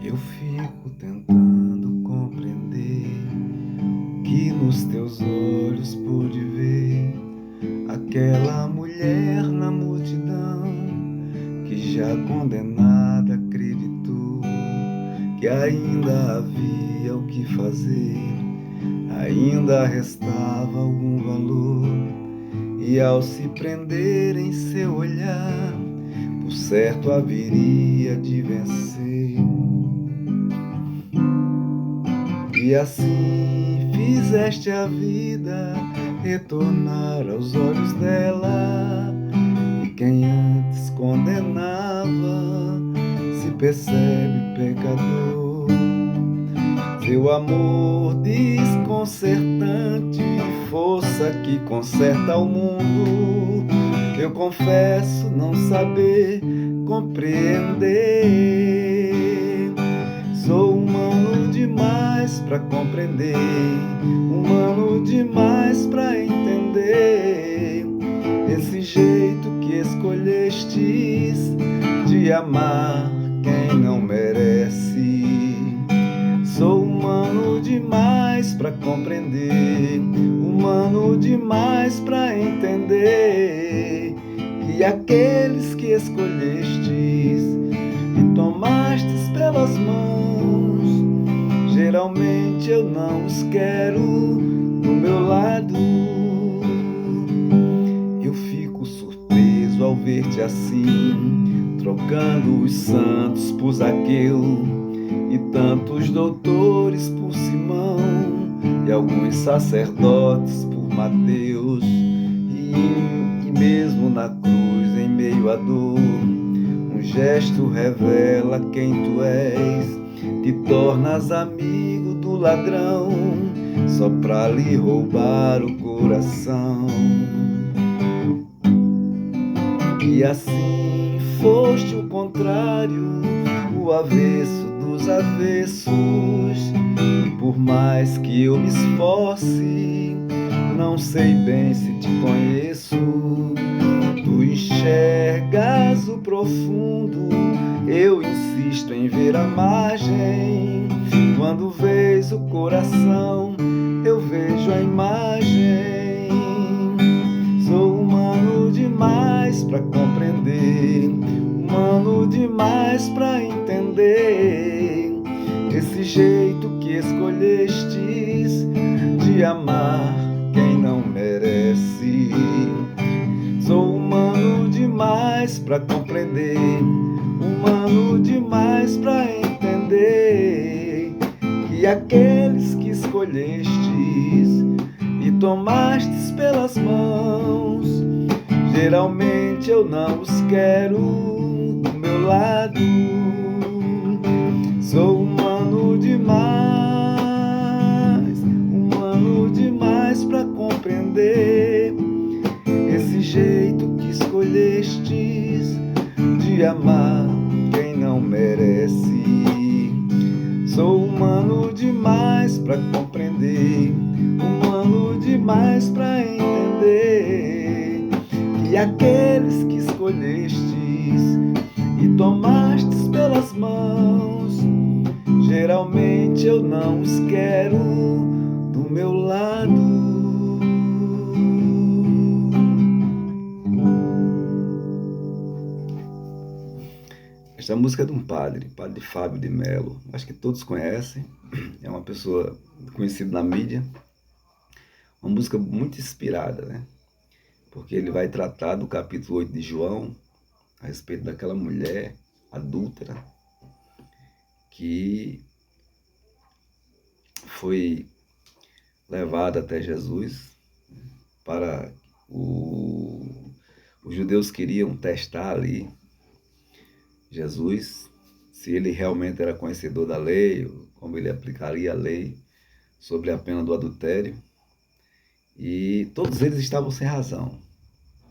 Eu fico tentando compreender que nos teus olhos pude ver aquela mulher na multidão que já condenada acreditou que ainda havia o que fazer, ainda restava algum valor, e ao se prender em seu olhar, por certo haveria de vencer. E assim fizeste a vida retornar aos olhos dela, e quem antes condenava se percebe pecador. Seu amor desconcertante, força que conserta o mundo, eu confesso não saber compreender. Sou humano demais pra compreender, humano demais pra entender esse jeito que escolhestes de amar quem não merece. Sou humano demais pra compreender, humano demais pra entender que aqueles que escolhestes e tomastes pelas mãos, geralmente eu não os quero do meu lado. Eu fico surpreso ao ver-te assim, trocando os santos por Zaqueu, e tantos doutores por Simão, e alguns sacerdotes por Mateus, e mesmo na cruz, em meio à dor, um gesto revela quem tu és, te tornas amigo do ladrão, só pra lhe roubar o coração. E assim foste o contrário, o avesso dos avessos, e por mais que eu me esforce, não sei bem se te conheço. Tu enxergas o profundo, eu insisto em ver a margem. Quando vês o coração, eu vejo a imagem. Sou humano demais pra compreender, humano demais pra entender esse jeito que escolhestes de amar quem não merece. Sou humano demais pra compreender, humano demais pra entender que aqueles que escolhestes e tomastes pelas mãos, geralmente eu não os quero do meu lado. Sou humano demais pra compreender esse jeito que escolhestes de amar quem não merece. Sou humano demais pra compreender, humano demais pra entender que aqueles que escolhestes e tomastes pelas mãos, geralmente eu não os quero do meu lado. Esta música é de um padre Fábio de Mello, acho que todos conhecem, é uma pessoa conhecida na mídia, uma música muito inspirada, né? Porque ele vai tratar do capítulo 8 de João, a respeito daquela mulher adúltera que foi levada até Jesus para os judeus queriam testar ali Jesus, se ele realmente era conhecedor da lei, como ele aplicaria a lei sobre a pena do adultério. E todos eles estavam sem razão,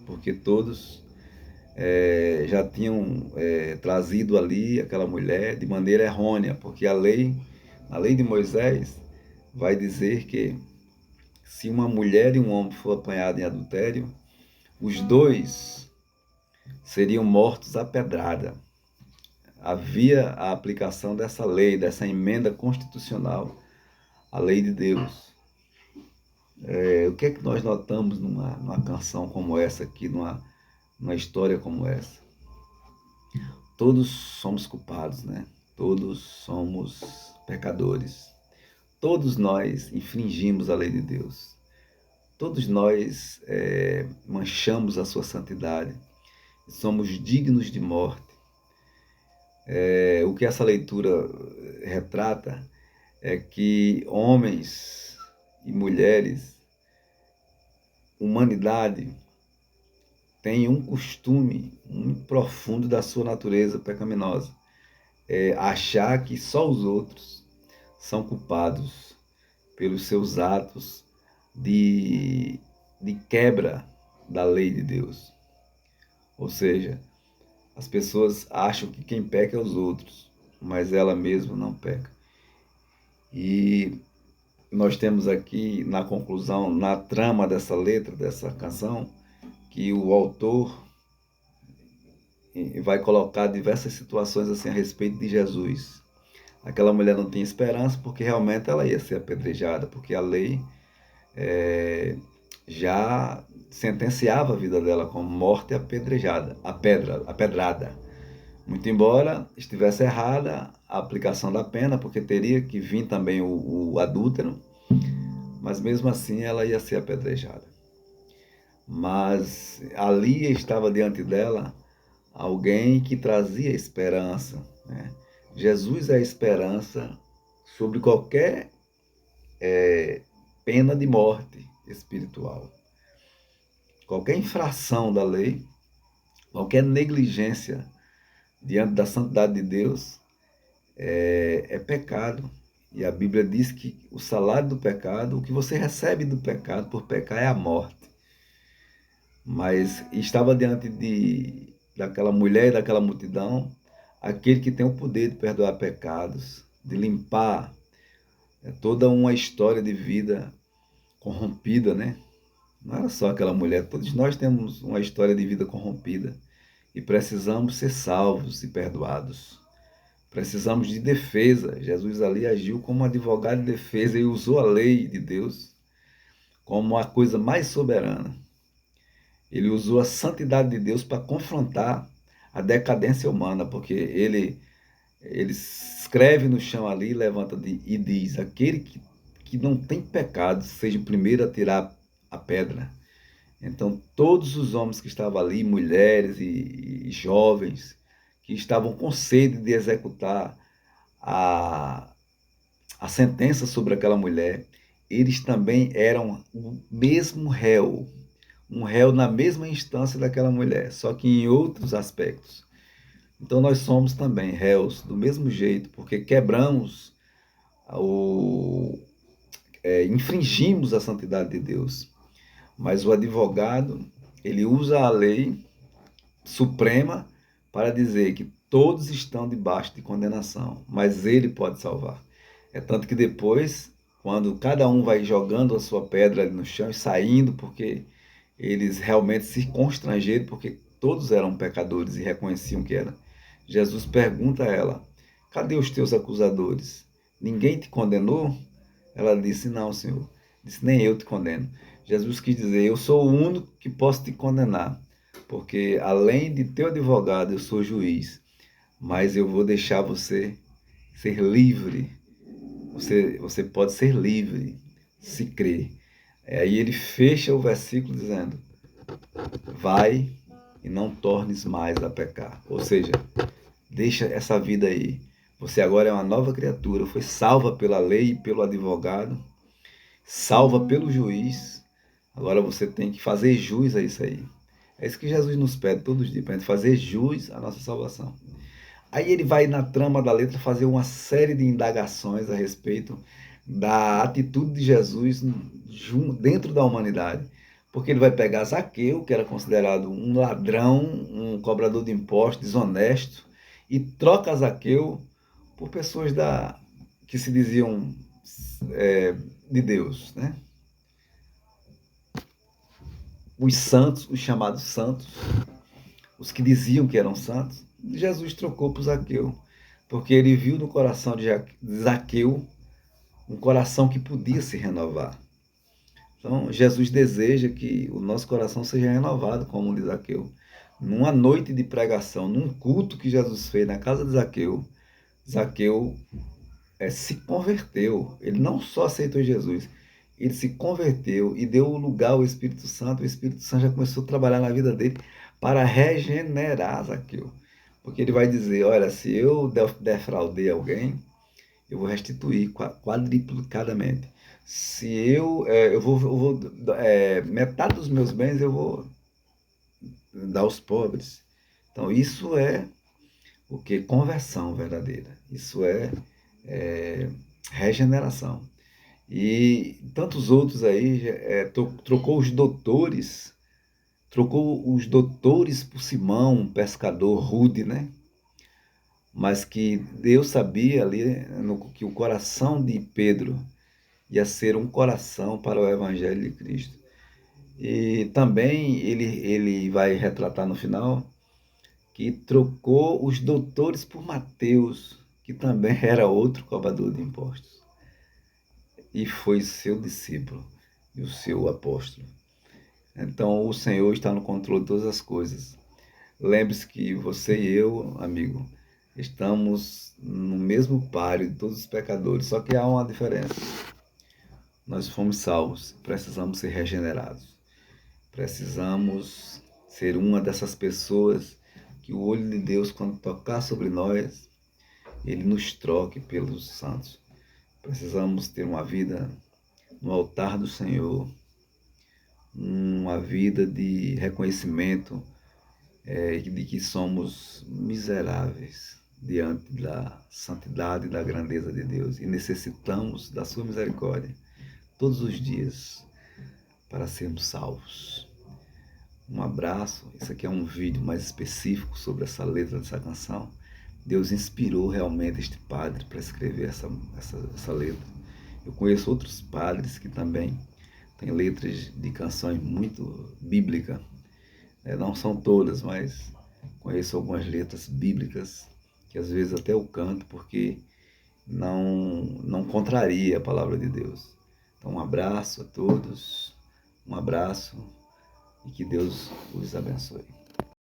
porque todos já tinham trazido ali aquela mulher de maneira errônea, porque a lei de Moisés vai dizer que se uma mulher e um homem for apanhados em adultério, os dois seriam mortos à pedrada. havia a aplicação dessa lei, dessa emenda constitucional, a lei de Deus. O que é que nós notamos numa canção como essa aqui, numa história como essa? Todos somos culpados, né? Todos somos pecadores. Todos nós infringimos a lei de Deus. Todos nós manchamos a sua santidade. Somos dignos de morte. O que essa leitura retrata é que homens e mulheres, humanidade, tem um costume muito profundo da sua natureza pecaminosa. Achar que só os outros são culpados pelos seus atos de quebra da lei de Deus. Ou seja, as pessoas acham que quem peca é os outros, mas ela mesma não peca. E nós temos aqui na conclusão, na trama dessa letra, dessa canção, que o autor vai colocar diversas situações assim a respeito de Jesus. Aquela mulher não tinha esperança porque realmente ela ia ser apedrejada, porque a lei já sentenciava a vida dela como morte apedrejada, apedrada. Muito embora estivesse errada a aplicação da pena, porque teria que vir também o adúltero, mas mesmo assim ela ia ser apedrejada. Mas ali estava diante dela alguém que trazia esperança, né? Jesus é a esperança sobre qualquer pena de morte espiritual. Qualquer infração da lei, qualquer negligência diante da santidade de Deus é pecado. E a Bíblia diz que o salário do pecado, o que você recebe do pecado por pecar é a morte. Mas estava diante daquela mulher e daquela multidão aquele que tem o poder de perdoar pecados, de limpar toda uma história de vida corrompida, né? Não era só aquela mulher, todos nós temos uma história de vida corrompida e precisamos ser salvos e perdoados. Precisamos de defesa. Jesus ali agiu como advogado de defesa e usou a lei de Deus como a coisa mais soberana. Ele usou a santidade de Deus para confrontar a decadência humana, porque ele escreve no chão ali, levanta e diz: aquele que não tem pecado, seja o primeiro a tirar a pedra. Então, todos os homens que estavam ali, mulheres e jovens, que estavam com sede de executar a sentença sobre aquela mulher, eles também eram o mesmo réu, um réu na mesma instância daquela mulher, só que em outros aspectos. Então nós somos também réus do mesmo jeito, porque quebramos, infringimos a santidade de Deus. Mas o advogado, ele usa a lei suprema para dizer que todos estão debaixo de condenação, mas ele pode salvar. É tanto que depois, quando cada um vai jogando a sua pedra ali no chão e saindo, porque eles realmente se constrangeram, porque todos eram pecadores e reconheciam que era. Jesus pergunta a ela: cadê os teus acusadores? Ninguém te condenou? Ela disse: não, Senhor. Disse: nem eu te condeno. Jesus quis dizer: eu sou o único que posso te condenar, porque além de teu advogado, eu sou juiz, mas eu vou deixar você ser livre. Você pode ser livre se crer. Aí ele fecha o versículo dizendo: vai e não tornes mais a pecar. Ou seja, deixa essa vida aí. Você agora é uma nova criatura, foi salva pela lei e pelo advogado, salva pelo juiz. Agora você tem que fazer jus a isso aí. É isso que Jesus nos pede todos os dias, para a gente fazer jus à nossa salvação. Aí ele vai na trama da letra fazer uma série de indagações a respeito da atitude de Jesus dentro da humanidade. Porque ele vai pegar Zaqueu, que era considerado um ladrão, um cobrador de impostos, desonesto, e troca Zaqueu por pessoas que se diziam de Deus, né? Os santos, os chamados santos, os que diziam que eram santos, Jesus trocou por Zaqueu, porque ele viu no coração de Zaqueu um coração que podia se renovar. Então, Jesus deseja que o nosso coração seja renovado, como o de Zaqueu. Numa noite de pregação, num culto que Jesus fez na casa de Zaqueu, Zaqueu se converteu. Ele não só aceitou Jesus, ele se converteu e deu lugar ao Espírito Santo. O Espírito Santo já começou a trabalhar na vida dele para regenerar Zaqueu. Porque ele vai dizer, olha, se eu defraudei alguém, eu vou restituir quadriplicadamente. Se metade dos meus bens eu vou dar aos pobres. Então isso é o que? Conversão verdadeira. Isso é regeneração. E tantos outros aí, trocou os doutores por Simão, um pescador rude, né? Mas que Deus sabia ali que o coração de Pedro ia ser um coração para o Evangelho de Cristo. E também ele vai retratar no final que trocou os doutores por Mateus, que também era outro cobrador de impostos, e foi seu discípulo e o seu apóstolo. Então o Senhor está no controle de todas as coisas. Lembre-se que você e eu, amigo, estamos no mesmo páreo de todos os pecadores, só que há uma diferença. Nós fomos salvos, precisamos ser regenerados. Precisamos ser uma dessas pessoas que o olho de Deus, quando tocar sobre nós, ele nos troque pelos santos. Precisamos ter uma vida no altar do Senhor, uma vida de reconhecimento de que somos miseráveis diante da santidade e da grandeza de Deus e necessitamos da sua misericórdia todos os dias para sermos salvos. Um abraço. Esse aqui é um vídeo mais específico sobre essa letra dessa canção. Deus inspirou realmente este padre para escrever essa letra. Eu conheço outros padres que também têm letras de canções muito bíblicas. Não são todas, mas conheço algumas letras bíblicas que às vezes até eu canto porque não contraria a palavra de Deus. Então um abraço a todos, um abraço e que Deus os abençoe.